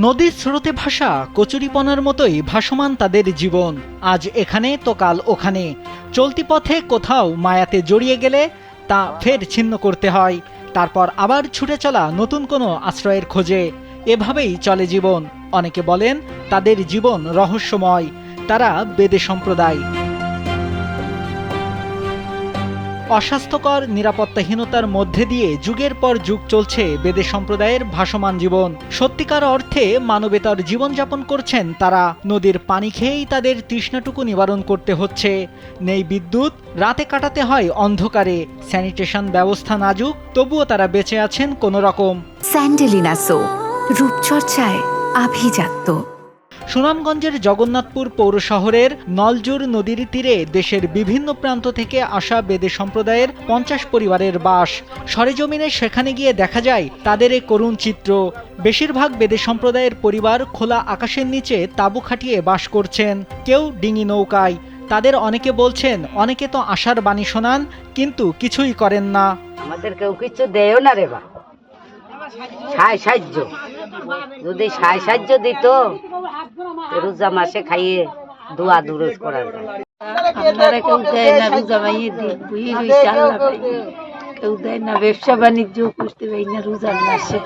নদীর স্রোতে ভাসা কচুরিপনার মতোই ভাসমান তাদের জীবন। আজ এখানে তো কাল ওখানে। চলতি পথে কোথাও মায়াতে জড়িয়ে গেলে তা ফের ছিন্ন করতে হয়, তারপর আবার ছুটে চলা নতুন কোনো আশ্রয়ের খোঁজে। এভাবেই চলে জীবন। অনেকে বলেন তাদের জীবন রহস্যময়। তারা বেদে সম্প্রদায়। অস্বাস্থ্যকর নিরাপত্তাহীনতার মধ্যে দিয়ে যুগের পর যুগ চলছে বেদে সম্প্রদায়ের ভাসমান জীবন। সত্যিকার অর্থে মানবেতর জীবনযাপন করছেন তারা। নদীর পানি খেয়েই তাদের তৃষ্ণাটুকু নিবারণ করতে হচ্ছে। নেই বিদ্যুৎ, রাতে কাটাতে হয় অন্ধকারে। স্যানিটেশন ব্যবস্থা নাজুক, তবুও তারা বেঁচে আছেন কোনো রকম। স্যান্ডেলিনা সো, রূপচর্চায় আভিজাত্য। সুনামগঞ্জের জগন্নাথপুর পৌর শহরের নলজুর নদীর তীরে দেশের বিভিন্ন প্রান্ত থেকে আসা বেদে সম্প্রদায়ের 50 পরিবারের বাস। সরেজমিনে সেখানে গিয়ে দেখা যায় তাদের এই করুণ চিত্র। বেশিরভাগ বেদে সম্প্রদায়ের পরিবার খোলা আকাশের নিচে তাঁবু খাটিয়ে বাস করছেন, কেউ ডিঙি নৌকায়। তাদের অনেকে বলছেন অনেকে তো আশার বাণী শোনান, কিন্তু কিছুই করেন না। আমাদের কেউ কিছু দেয়ও না রে বা, সাহায্য যদি সাহায্য দিত রোজা মাসে খাইয়ে দোয়া দুরুজ করা যায়। আপনারা কেউ দেয় না, রোজা মাইয়ে দিই কেউ দেয় না, ব্যবসা বাণিজ্য করতে পারি না রোজার মাসে।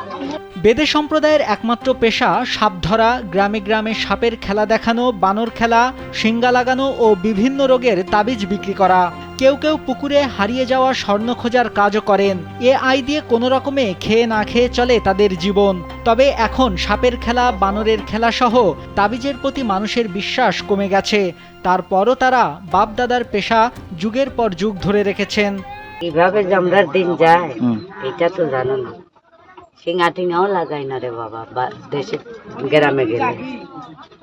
বেদে সম্প্রদায়ের একমাত্র পেশা সাপ ধরা, গ্রামে গ্রামে সাপের খেলা দেখানো, বানর খেলা, শিঙ্গা লাগানো ও বিভিন্ন রোগের তাবিজ বিক্রি করা। কেউ কেউ পুকুরে হারিয়ে যাওয়া স্বর্ণ খোঁজার কাজও করেন। এ আয় দিয়ে কোনো রকমে খেয়ে না খেয়ে চলে তাদের জীবন। তবে এখন সাপের খেলা, বানরের খেলা সহ তাবিজের প্রতি মানুষের বিশ্বাস কমে গেছে। তারপরও তারা বাপ দাদার পেশা যুগের পর যুগ ধরে রেখেছেন। কিভাবে জমরার দিন যায় এটা তো জানো না। সিঙ্গা টিঙ্গাও লাগাই না রে বাবা, দেশে গ্রামে গেলে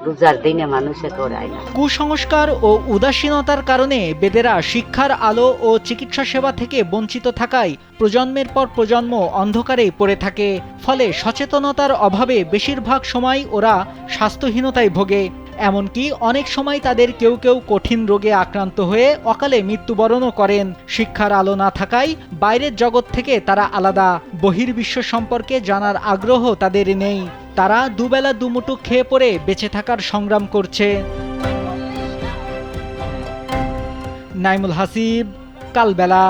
রোজার দিনে মানুষে করায় না। কুসংস্কার ও উদাসীনতার কারণে বেদেরা শিক্ষার আলো ও চিকিৎসা সেবা থেকে বঞ্চিত থাকায় প্রজন্মের পর প্রজন্ম অন্ধকারেই পড়ে থাকে। ফলে সচেতনতার অভাবে বেশিরভাগ সময় ওরা স্বাস্থ্যহীনতায় ভোগে। এমনকি অনেক সময় তাদের কেউ কেউ কঠিন রোগে আক্রান্ত হয়ে অকালে মৃত্যুবরণও করেন। শিক্ষার আলো না থাকায় বাইরের জগৎ থেকে তারা আলাদা। বহির্বিশ্ব সম্পর্কে জানার আগ্রহ তাদের নেই। তারা দুবেলা দুমুঠো খেয়ে পড়ে বেঁচে থাকার সংগ্রাম করছে। নাইমুল হাসিব, কালবেলা।